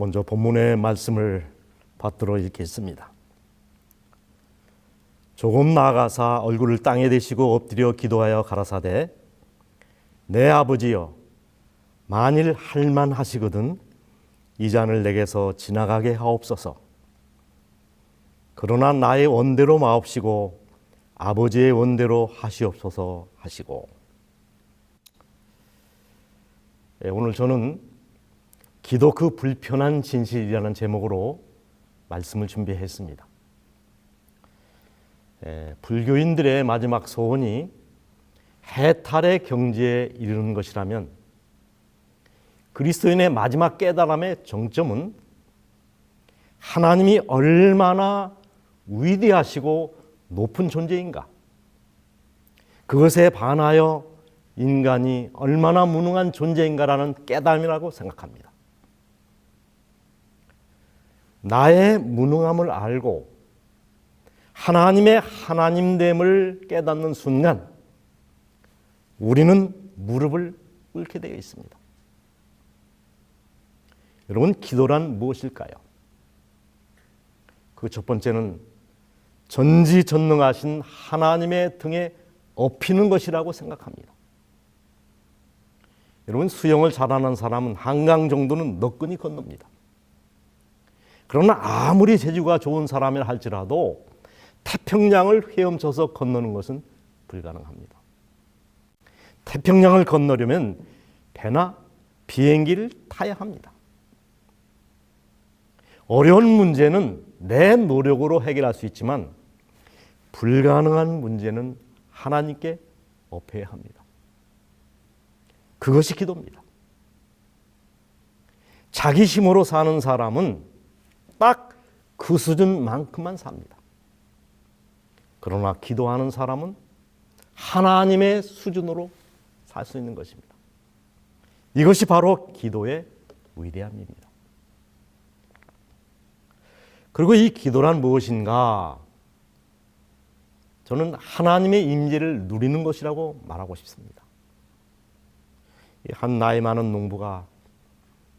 먼저 본문의 말씀을 받들어 읽겠습니다. 조금 나아가사 얼굴을 땅에 대시고 엎드려 기도하여 가라사대 내 아버지여 만일 할만하시거든 이 잔을 내게서 지나가게 하옵소서. 그러나 나의 원대로 마옵시고 아버지의 원대로 하시옵소서 하시고. 오늘 저는 기도 그 불편한 진실이라는 제목으로 말씀을 준비했습니다. 불교인들의 마지막 소원이 해탈의 경지에 이르는 것이라면 그리스도인의 마지막 깨달음의 정점은 하나님이 얼마나 위대하시고 높은 존재인가, 그것에 반하여 인간이 얼마나 무능한 존재인가라는 깨달음이라고 생각합니다. 나의 무능함을 알고 하나님의 하나님됨을 깨닫는 순간 우리는 무릎을 꿇게 되어 있습니다. 여러분, 기도란 무엇일까요? 그 첫 번째는 전지전능하신 하나님의 등에 업히는 것이라고 생각합니다. 여러분, 수영을 잘하는 사람은 한강 정도는 너끈히 건넙니다. 그러나 아무리 재주가 좋은 사람이라 할지라도 태평양을 헤엄쳐서 건너는 것은 불가능합니다. 태평양을 건너려면 배나 비행기를 타야 합니다. 어려운 문제는 내 노력으로 해결할 수 있지만 불가능한 문제는 하나님께 업혀야 합니다. 그것이 기도입니다. 자기 힘으로 사는 사람은 딱 그 수준만큼만 삽니다. 그러나 기도하는 사람은 하나님의 수준으로 살 수 있는 것입니다. 이것이 바로 기도의 위대함입니다. 그리고 이 기도란 무엇인가? 저는 하나님의 임재를 누리는 것이라고 말하고 싶습니다. 한 나이 많은 농부가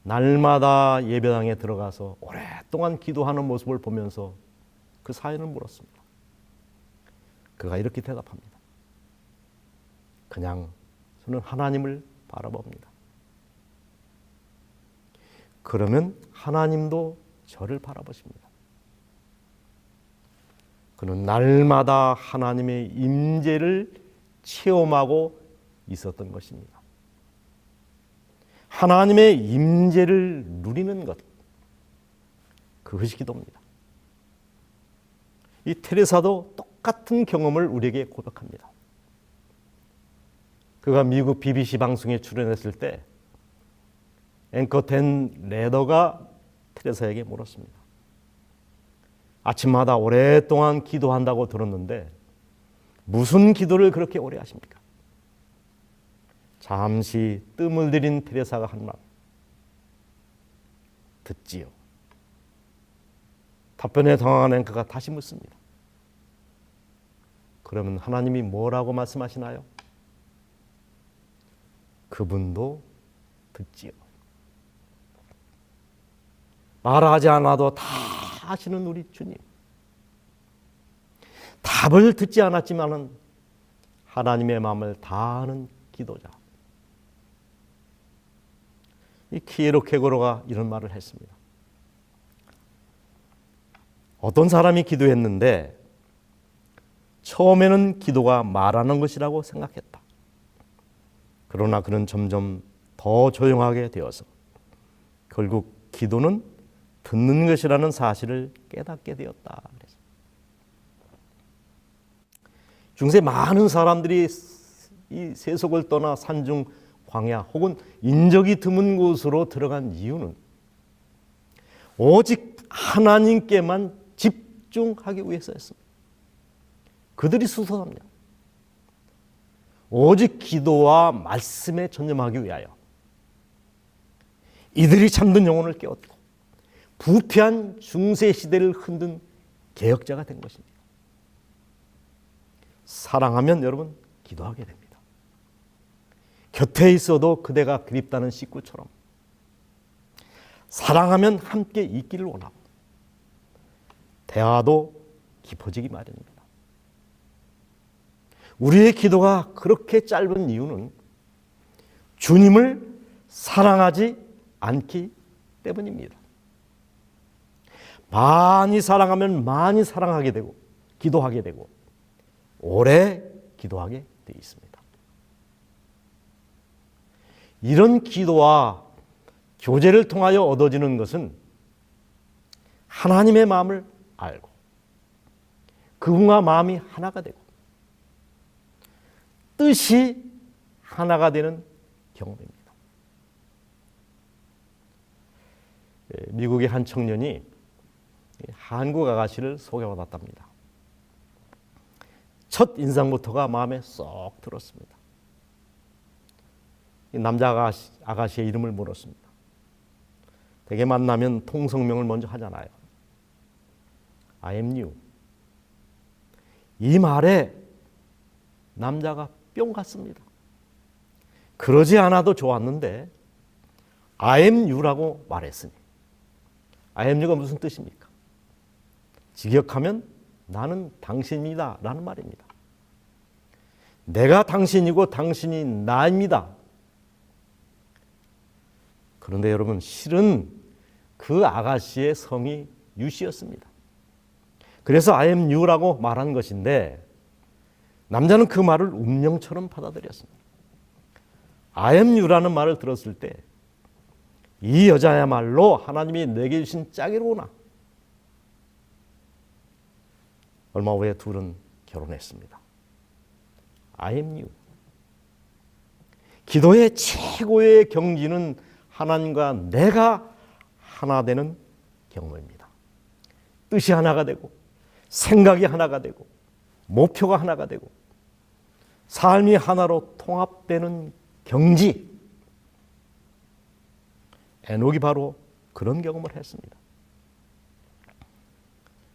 날마다 예배당에 들어가서 오랫동안 기도하는 모습을 보면서 그 사연을 물었습니다. 그가 이렇게 대답합니다. 그냥 저는 하나님을 바라봅니다. 그러면 하나님도 저를 바라보십니다. 그는 날마다 하나님의 임재를 체험하고 있었던 것입니다. 하나님의 임재를 누리는 것, 그것이 기도입니다. 이 테레사도 똑같은 경험을 우리에게 고백합니다. 그가 미국 BBC 방송에 출연했을 때 앵커 댄 레더가 테레사에게 물었습니다. 아침마다 오랫동안 기도한다고 들었는데 무슨 기도를 그렇게 오래 하십니까? 잠시 뜸을 들인 테레사가 한 말, 듣지요. 답변에 당황한 앵커가 다시 묻습니다. 그러면 하나님이 뭐라고 말씀하시나요? 그분도 듣지요. 말하지 않아도 다 하시는 우리 주님. 답을 듣지 않았지만은 하나님의 마음을 다 아는 기도자. 이 키에로케고로가 이런 말을 했습니다. 어떤 사람이 기도했는데 처음에는 기도가 말하는 것이라고 생각했다. 그러나 그는 점점 더 조용하게 되어서 결국 기도는 듣는 것이라는 사실을 깨닫게 되었다. 중세 많은 사람들이 이 세속을 떠나 산중 광야 혹은 인적이 드문 곳으로 들어간 이유는 오직 하나님께만 집중하기 위해서였습니다. 그들이 수소합니다. 오직 기도와 말씀에 전념하기 위하여 이들이 잠든 영혼을 깨웠고 부패한 중세 시대를 흔든 개혁자가 된 것입니다. 사랑하면 여러분 기도하게 됩니다. 곁에 있어도 그대가 그립다는 식구처럼 사랑하면 함께 있기를 원하고 대화도 깊어지기 마련입니다. 우리의 기도가 그렇게 짧은 이유는 주님을 사랑하지 않기 때문입니다. 많이 사랑하면 많이 사랑하게 되고 기도하게 되고 오래 기도하게 되어 있습니다. 이런 기도와 교제를 통하여 얻어지는 것은 하나님의 마음을 알고 그분과 마음이 하나가 되고 뜻이 하나가 되는 경험입니다. 미국의 한 청년이 한국 아가씨를 소개받았답니다. 첫 인상부터가 마음에 쏙 들었습니다. 남자 아가씨의 이름을 물었습니다. 대개 만나면 통성명을 먼저 하잖아요. I am you. 이 말에 남자가 뿅 갔습니다. 그러지 않아도 좋았는데 I am you라고 말했으니 I am you가 무슨 뜻입니까? 직역하면 나는 당신이다 라는 말입니다. 내가 당신이고 당신이 나입니다. 그런데 여러분 실은 그 아가씨의 성이 유씨였습니다. 그래서 I am you라고 말한 것인데 남자는 그 말을 운명처럼 받아들였습니다. I am you라는 말을 들었을 때 이 여자야말로 하나님이 내게 주신 짝이로구나. 얼마 후에 둘은 결혼했습니다. I am you. 기도의 최고의 경지는 하나님과 내가 하나 되는 경험입니다. 뜻이 하나가 되고 생각이 하나가 되고 목표가 하나가 되고 삶이 하나로 통합되는 경지. 에녹이 바로 그런 경험을 했습니다.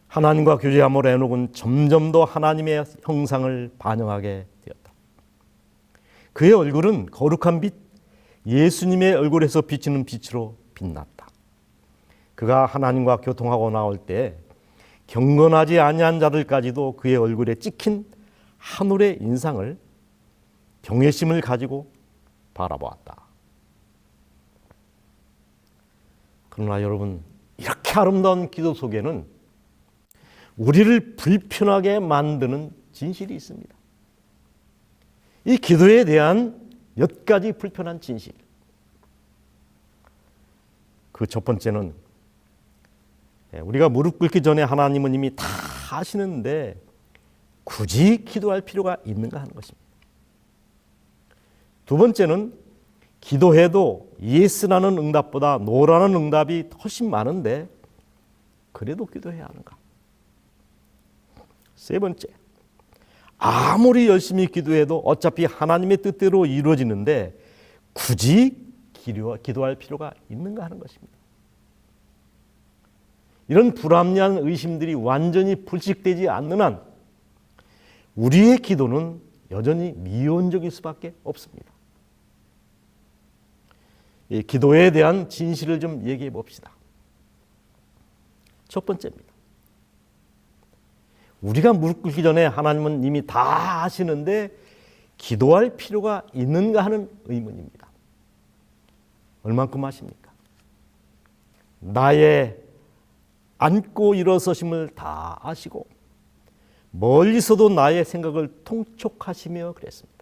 하나님과 교제함으로 에녹은 점점 더 하나님의 형상을 반영하게 되었다. 그의 얼굴은 거룩한 빛, 예수님의 얼굴에서 비치는 빛으로 빛났다. 그가 하나님과 교통하고 나올 때 경건하지 아니한 자들까지도 그의 얼굴에 찍힌 하늘의 인상을 경외심을 가지고 바라보았다. 그러나 여러분, 이렇게 아름다운 기도 속에는 우리를 불편하게 만드는 진실이 있습니다. 이 기도에 대한 몇 가지 불편한 진실. 그 첫 번째는 우리가 무릎 꿇기 전에 하나님은 이미 다 아시는데 굳이 기도할 필요가 있는가 하는 것입니다. 두 번째는 기도해도 예스라는 응답보다 노라는 응답이 훨씬 많은데 그래도 기도해야 하는가? 세 번째, 아무리 열심히 기도해도 어차피 하나님의 뜻대로 이루어지는데 굳이 기도할 필요가 있는가 하는 것입니다. 이런 불합리한 의심들이 완전히 불식되지 않는 한 우리의 기도는 여전히 미온적일 수밖에 없습니다. 이 기도에 대한 진실을 좀 얘기해 봅시다. 첫 번째입니다. 우리가 무릎 꿇기 전에 하나님은 이미 다 아시는데 기도할 필요가 있는가 하는 의문입니다. 얼만큼 아십니까? 나의 앉고 일어서심을 다 아시고 멀리서도 나의 생각을 통촉하시며 그랬습니다.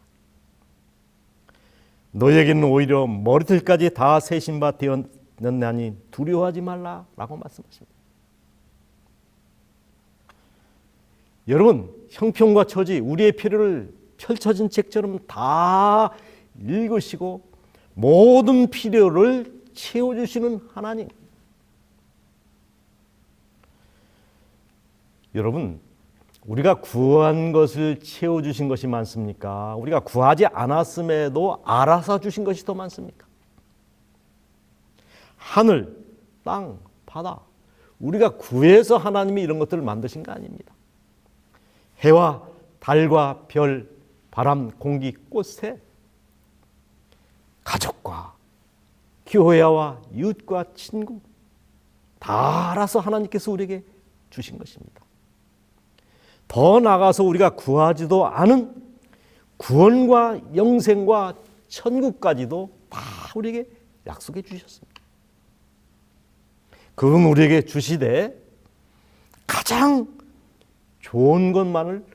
너에게는 오히려 머리털까지 다 세신 바 되었느니 두려워하지 말라라고 말씀하십니다. 여러분, 형편과 처지, 우리의 필요를 펼쳐진 책처럼 다 읽으시고 모든 필요를 채워주시는 하나님. 여러분, 우리가 구한 것을 채워주신 것이 많습니까? 우리가 구하지 않았음에도 알아서 주신 것이 더 많습니까? 하늘, 땅, 바다, 우리가 구해서 하나님이 이런 것들을 만드신 거 아닙니다. 해와 달과 별, 바람, 공기, 꽃새, 가족과 교회와 이웃과 친구 다 알아서 하나님께서 우리에게 주신 것입니다. 더 나아가서 우리가 구하지도 않은 구원과 영생과 천국까지도 다 우리에게 약속해 주셨습니다. 그분 우리에게 주시되 가장 좋은 것만을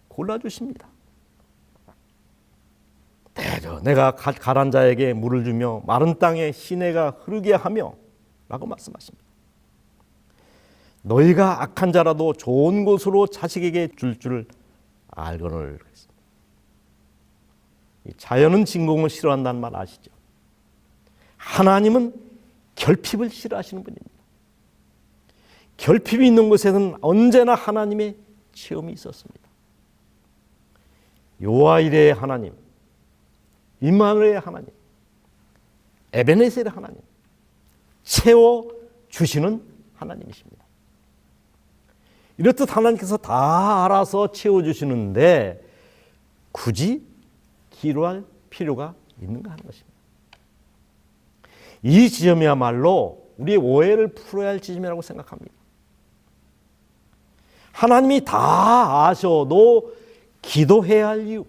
골라주십니다. 내가 가란 자에게 물을 주며 마른 땅에 시내가 흐르게 하며 라고 말씀하십니다. 너희가 악한 자라도 좋은 곳으로 자식에게 줄 알거늘. 자연은 진공을 싫어한다는 말 아시죠? 하나님은 결핍을 싫어하시는 분입니다. 결핍이 있는 곳에는 언제나 하나님의 체험이 있었습니다. 요아일의 하나님, 임마누엘의 하나님, 에베네셀의 하나님, 채워주시는 하나님이십니다. 이렇듯 하나님께서 다 알아서 채워주시는데 굳이 기도할 필요가 있는가 하는 것입니다. 이 지점이야말로 우리의 오해를 풀어야 할 지점이라고 생각합니다. 하나님이 다 아셔도 기도해야 할 이유,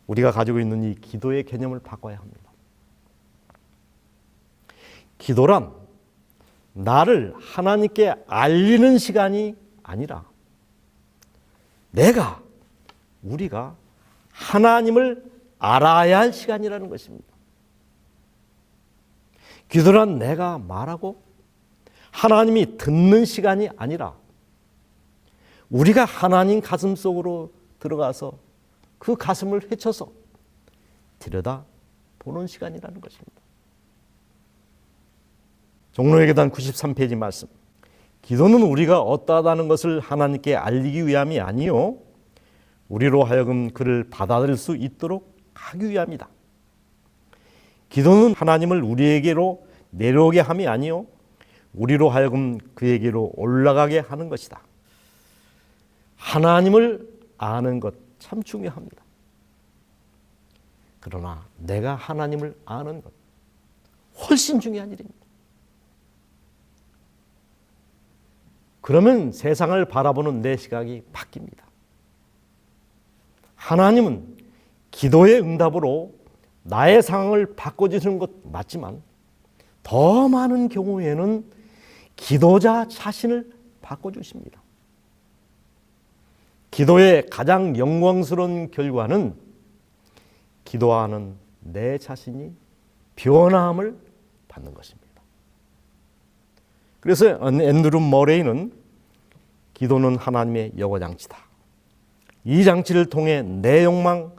우리가 가지고 있는 이 기도의 개념을 바꿔야 합니다. 기도란 나를 하나님께 알리는 시간이 아니라 우리가 하나님을 알아야 할 시간이라는 것입니다. 기도란 내가 말하고 하나님이 듣는 시간이 아니라 우리가 하나님 가슴 속으로 들어가서 그 가슴을 헤쳐서 들여다보는 시간이라는 것입니다. 종로의 계단 93페이지 말씀. 기도는 우리가 어떠하다는 것을 하나님께 알리기 위함이 아니요 우리로 하여금 그를 받아들일 수 있도록 하기 위함이다. 기도는 하나님을 우리에게로 내려오게 함이 아니요 우리로 하여금 그에게로 올라가게 하는 것이다. 하나님을 아는 것 참 중요합니다. 그러나 내가 하나님을 아는 것 훨씬 중요한 일입니다. 그러면 세상을 바라보는 내 시각이 바뀝니다. 하나님은 기도의 응답으로 나의 상황을 바꿔주시는 것 맞지만 더 많은 경우에는 기도자 자신을 바꿔주십니다. 기도의 가장 영광스러운 결과는 기도하는 내 자신이 변화함을 받는 것입니다. 그래서 앤드루 머레이는 기도는 하나님의 여과장치다. 이 장치를 통해 내 욕망,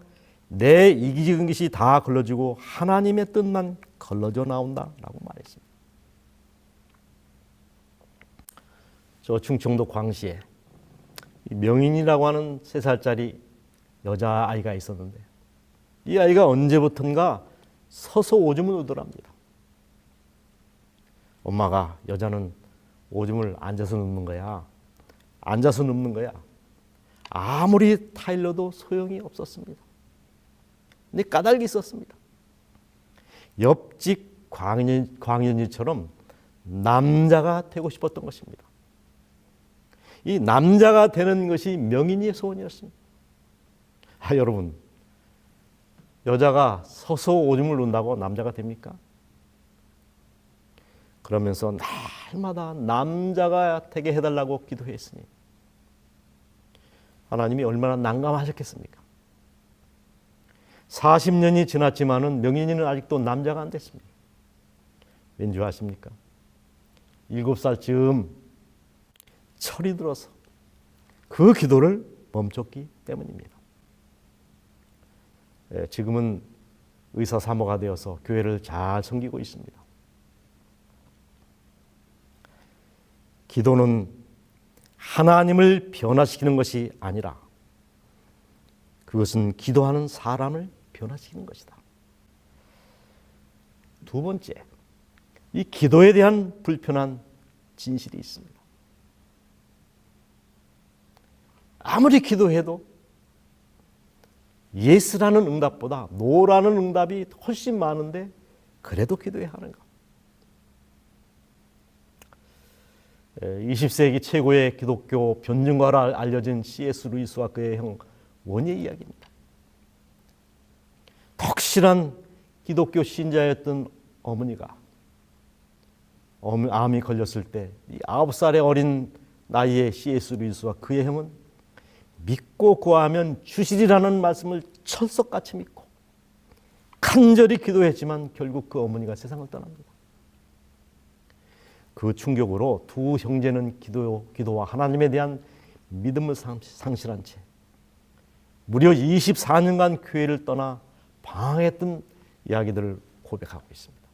내 이기적인 것이 다 걸러지고 하나님의 뜻만 걸러져 나온다라고 말했습니다. 저 충청도 광시에 명인이라고 하는 3살짜리 여자아이가 있었는데 이 아이가 언제부턴가 서서 오줌을 누더랍니다. 엄마가 여자는 오줌을 앉아서 눕는 거야. 앉아서 눕는 거야. 아무리 타일러도 소용이 없었습니다. 근데 까닭이 있었습니다. 옆집 광년이처럼 남자가 되고 싶었던 것입니다. 이 남자가 되는 것이 명인이의 소원이었습니다. 여러분, 여자가 서서 오줌을 눈다고 남자가 됩니까? 그러면서 날마다 남자가 되게 해달라고 기도했으니 하나님이 얼마나 난감하셨겠습니까? 40년이 지났지만은 명인이는 아직도 남자가 안 됐습니다. 왠지 아십니까? 7살쯤 철이 들어서 그 기도를 멈췄기 때문입니다. 지금은 의사 사모가 되어서 교회를 잘 섬기고 있습니다. 기도는 하나님을 변화시키는 것이 아니라 그것은 기도하는 사람을 변화시키는 것이다. 두 번째, 이 기도에 대한 불편한 진실이 있습니다. 아무리 기도해도 예스라는 응답보다 노라는 응답이 훨씬 많은데 그래도 기도해야 하는가? 20세기 최고의 기독교 변증가로 알려진 C.S. 루이스와 그의 형 원예의 이야기입니다. 덕실한 기독교 신자였던 어머니가 암이 걸렸을 때 9살의 어린 나이의 C.S. 루이스와 그의 형은 믿고 구하면 주시리라는 말씀을 철석같이 믿고 간절히 기도했지만 결국 그 어머니가 세상을 떠납니다. 그 충격으로 두 형제는 기도와 하나님에 대한 믿음을 상실한 채 무려 24년간 교회를 떠나 방황했던 이야기들을 고백하고 있습니다.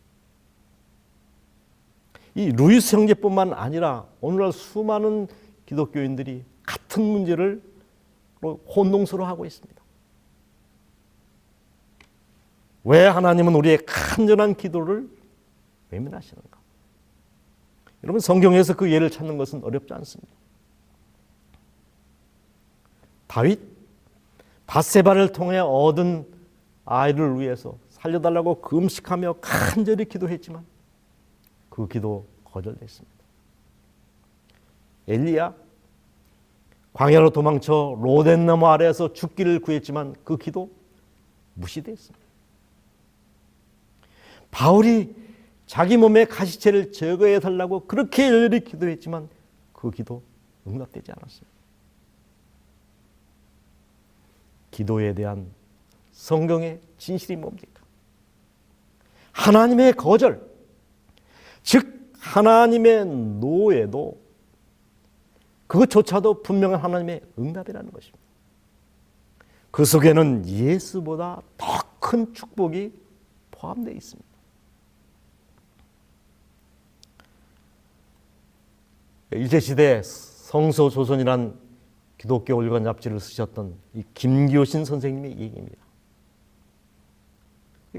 이 루이스 형제뿐만 아니라 오늘날 수많은 기독교인들이 같은 문제를 혼동스러워하고 있습니다. 왜 하나님은 우리의 간절한 기도를 외면하시는가? 여러분, 성경에서 그 예를 찾는 것은 어렵지 않습니다. 다윗, 밧세바를 통해 얻은 아이를 위해서 살려달라고 금식하며 간절히 기도했지만 그 기도 거절됐습니다. 엘리야, 광야로 도망쳐 로덴나무 아래에서 죽기를 구했지만 그 기도 무시됐습니다. 바울이 자기 몸의 가시체를 제거해 달라고 그렇게 열렬히 기도했지만 그 기도 응답되지 않았습니다. 기도에 대한 성경의 진실이 뭡니까? 하나님의 거절, 즉 하나님의 노에도 그것조차도 분명한 하나님의 응답이라는 것입니다. 그 속에는 예수보다 더 큰 축복이 포함되어 있습니다. 일제시대 성서조선이란 기독교 월간 잡지를 쓰셨던 이 김기호신 선생님의 얘기입니다.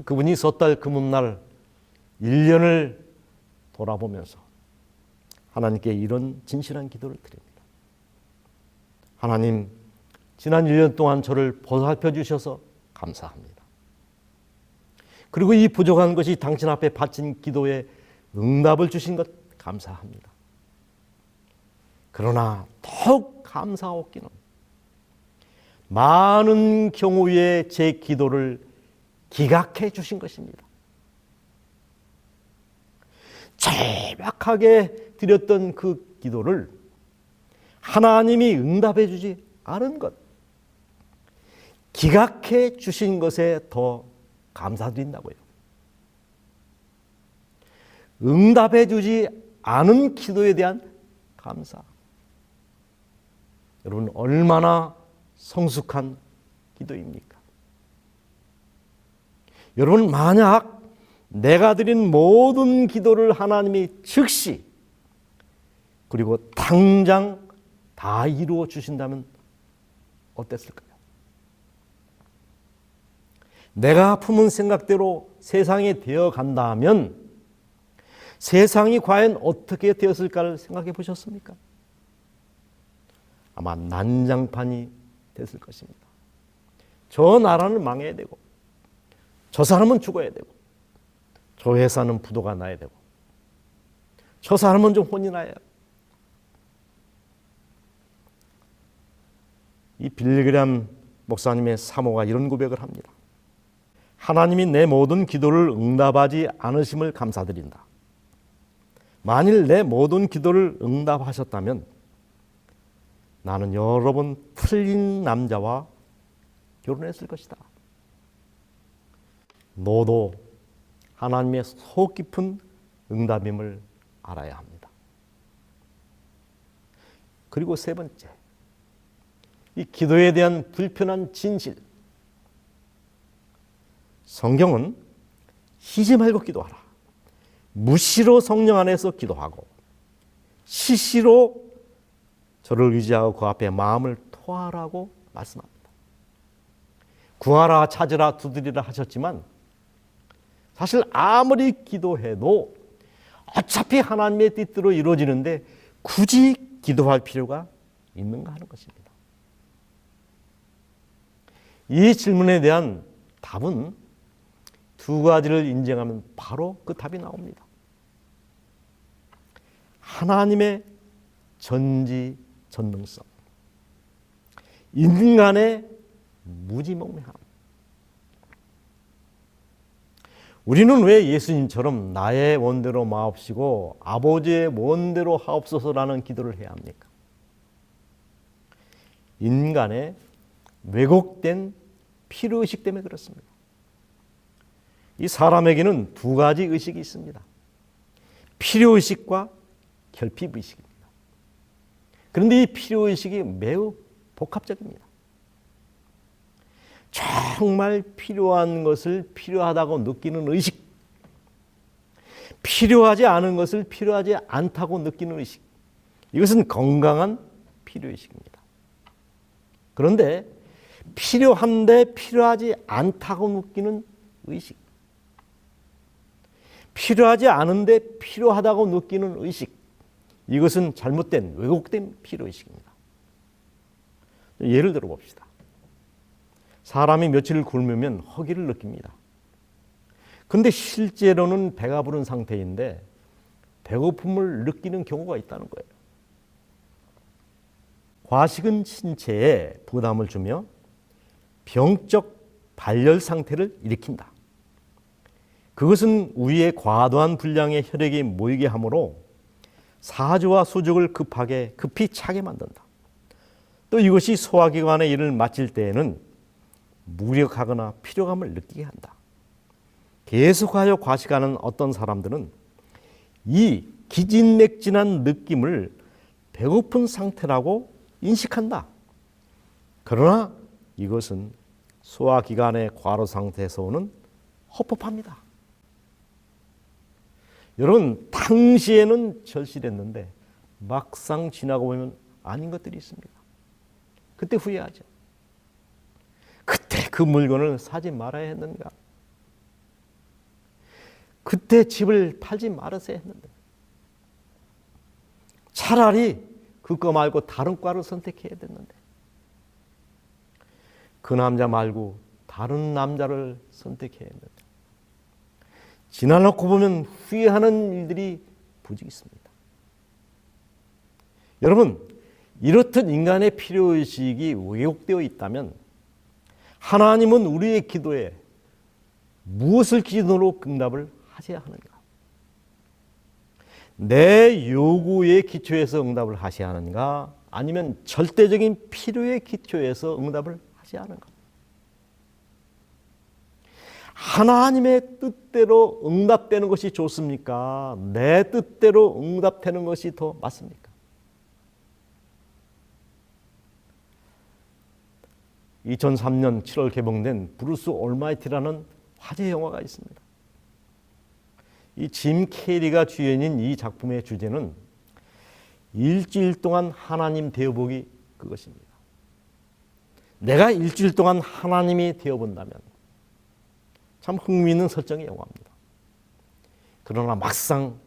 그분이 섣달 금음날 1년을 돌아보면서 하나님께 이런 진실한 기도를 드립니다. 하나님, 지난 1년 동안 저를 보살펴 주셔서 감사합니다. 그리고 이 부족한 것이 당신 앞에 바친 기도에 응답을 주신 것 감사합니다. 그러나 더욱 감사하옵기는 많은 경우에 제 기도를 기각해 주신 것입니다. 절박하게 드렸던 그 기도를 하나님이 응답해 주지 않은 것, 기각해 주신 것에 더 감사드린다고요. 응답해 주지 않은 기도에 대한 감사. 여러분, 얼마나 성숙한 기도입니까? 여러분, 만약 내가 드린 모든 기도를 하나님이 즉시 그리고 당장 다 이루어 주신다면 어땠을까요? 내가 품은 생각대로 세상이 되어 간다면 세상이 과연 어떻게 되었을까를 생각해 보셨습니까? 아마 난장판이 됐을 것입니다. 저 나라는 망해야 되고, 저 사람은 죽어야 되고, 저 회사는 부도가 나야 되고, 저 사람은 좀 혼이 나야. 이 빌리그램 목사님의 사모가 이런 고백을 합니다. 하나님이 내 모든 기도를 응답하지 않으심을 감사드린다. 만일 내 모든 기도를 응답하셨다면 나는 여러 번 틀린 남자와 결혼했을 것이다. 너도 하나님의 속 깊은 응답임을 알아야 합니다. 그리고 세 번째, 이 기도에 대한 불편한 진실. 성경은 쉬지 말고 기도하라. 무시로 성령 안에서 기도하고 시시로 저를 의지하고 그 앞에 마음을 토하라고 말씀합니다. 구하라, 찾으라, 두드리라 하셨지만 사실 아무리 기도해도 어차피 하나님의 뜻대로 이루어지는데 굳이 기도할 필요가 있는가 하는 것입니다. 이 질문에 대한 답은 두 가지를 인정하면 바로 그 답이 나옵니다. 하나님의 전지전능성, 인간의 무지몽매함. 우리는 왜 예수님처럼 나의 원대로 마옵시고 아버지의 원대로 하옵소서라는 기도를 해야 합니까? 인간의 왜곡된 필요의식 때문에 그렇습니다. 이 사람에게는 두 가지 의식이 있습니다. 필요의식과 결핍의식입니다. 그런데 이 필요의식이 매우 복합적입니다. 정말 필요한 것을 필요하다고 느끼는 의식, 필요하지 않은 것을 필요하지 않다고 느끼는 의식, 이것은 건강한 필요의식입니다. 그런데 필요한데 필요하지 않다고 느끼는 의식, 필요하지 않은데 필요하다고 느끼는 의식, 이것은 잘못된 왜곡된 필요의식입니다. 예를 들어 봅시다. 사람이 며칠 굶으면 허기를 느낍니다. 그런데 실제로는 배가 부른 상태인데 배고픔을 느끼는 경우가 있다는 거예요. 과식은 신체에 부담을 주며 병적 발열 상태를 일으킨다. 그것은 우리의 과도한 분량의 혈액이 모이게 하므로 사주와 수족을 급히 차게 만든다. 또 이것이 소화기관의 일을 마칠 때에는 무력하거나 피로감을 느끼게 한다. 계속하여 과식하는 어떤 사람들은 이 기진맥진한 느낌을 배고픈 상태라고 인식한다. 그러나 이것은 소화기관의 과로 상태에서 오는 허법합니다. 여러분, 당시에는 절실했는데 막상 지나고 보면 아닌 것들이 있습니다. 그때 후회하죠. 그때 그 물건을 사지 말아야 했는가? 그때 집을 팔지 말았어야 했는데 차라리 그거 말고 다른 과를 선택해야 됐는데 그 남자 말고 다른 남자를 선택해야 했는데 지나놓고 보면 후회하는 일들이 부지 있습니다. 여러분, 이렇듯 인간의 필요의식이 왜곡되어 있다면 하나님은 우리의 기도에 무엇을 기준으로 응답을 하셔야 하는가? 내 요구의 기초에서 응답을 하셔야 하는가? 아니면 절대적인 필요의 기초에서 응답을 하셔야 하는가? 하나님의 뜻대로 응답되는 것이 좋습니까? 내 뜻대로 응답되는 것이 더 맞습니까? 2003년 7월 개봉된 브루스 올마이티라는 화제 영화가 있습니다. 이 짐 캐리가 주연인 이 작품의 주제는 일주일 동안 하나님 되어보기 그것입니다. 내가 일주일 동안 하나님이 되어본다면 참 흥미있는 설정의 영화입니다. 그러나 막상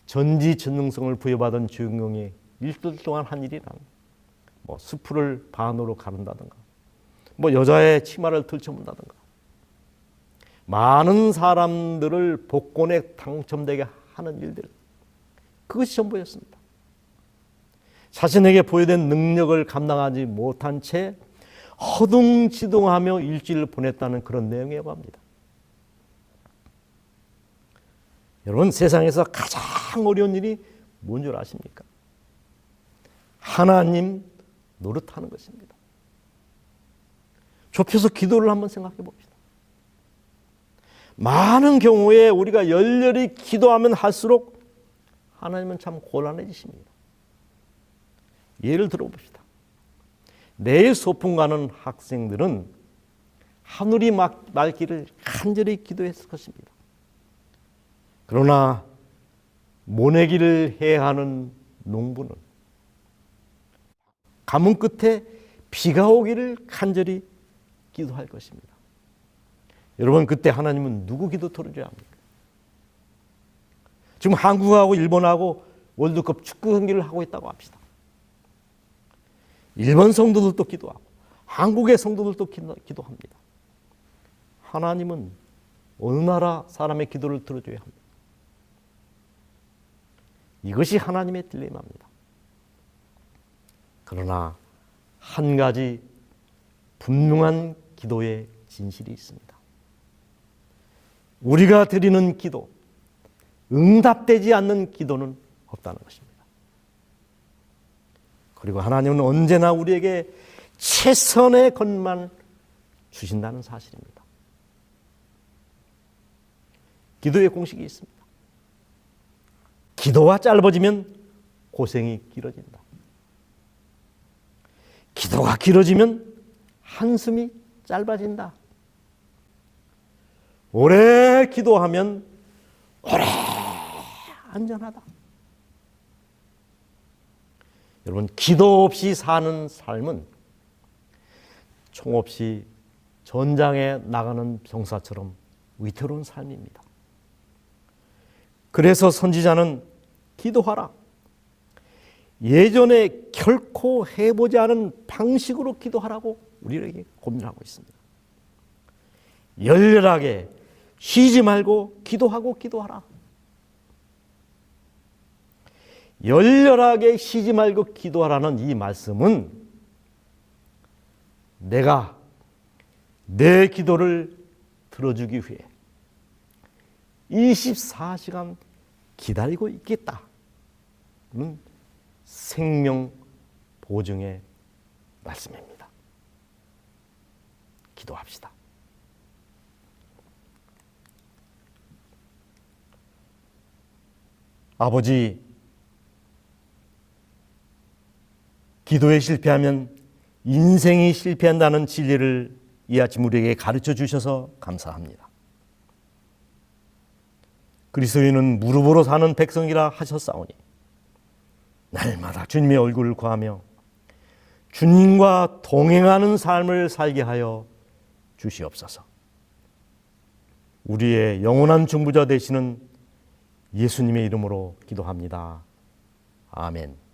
전지전능성을 부여받은 주인공이 일주일 동안 한 일이란 수풀을 반으로 가른다든가 여자의 치마를 들쳐본다든가 많은 사람들을 복권에 당첨되게 하는 일들, 그것이 전부였습니다. 자신에게 보여된 능력을 감당하지 못한 채 허둥지둥하며 일주일을 보냈다는 그런 내용이라고 합니다. 여러분, 세상에서 가장 어려운 일이 뭔 줄 아십니까? 하나님 노릇하는 것입니다. 좁혀서 기도를 한번 생각해 봅시다. 많은 경우에 우리가 열렬히 기도하면 할수록 하나님은 참 곤란해지십니다. 예를 들어봅시다. 내일 소풍 가는 학생들은 하늘이 맑기를 간절히 기도했을 것입니다. 그러나 모내기를 해야 하는 농부는 가뭄 끝에 비가 오기를 간절히 기도할 것입니다. 여러분, 그때 하나님은 누구 기도 들어줘야 합니까? 지금 한국하고 일본하고 월드컵 축구 경기를 하고 있다고 합시다. 일본 성도들도 기도하고 한국의 성도들도 기도합니다. 하나님은 어느 나라 사람의 기도를 들어줘야 합니다. 이것이 하나님의 딜레마입니다. 그러나 한 가지 분명한 기도의 진실이 있습니다. 우리가 드리는 기도, 응답되지 않는 기도는 없다는 것입니다. 그리고 하나님은 언제나 우리에게 최선의 것만 주신다는 사실입니다. 기도의 공식이 있습니다. 기도가 짧아지면 고생이 길어진다. 기도가 길어지면 한숨이 짧아진다. 오래 기도하면 오래 안전하다. 여러분, 기도 없이 사는 삶은 총 없이 전장에 나가는 병사처럼 위태로운 삶입니다. 그래서 선지자는 기도하라, 예전에 결코 해보지 않은 방식으로 기도하라고 우리에게 고민하고 있습니다. 열렬하게 쉬지 말고 기도하라. 열렬하게 쉬지 말고 기도하라는 이 말씀은 내가 내 기도를 들어주기 위해 24시간 기다리고 있겠다는 생명 보증의 말씀입니다. 기도합시다. 아버지, 기도에 실패하면 인생이 실패한다는 진리를 이 아침 우리에게 가르쳐 주셔서 감사합니다. 그리스도인은 무릎으로 사는 백성이라 하셨사오니 날마다 주님의 얼굴을 구하며 주님과 동행하는 삶을 살게 하여 주시옵소서. 우리의 영원한 중보자 되시는 예수님의 이름으로 기도합니다. 아멘.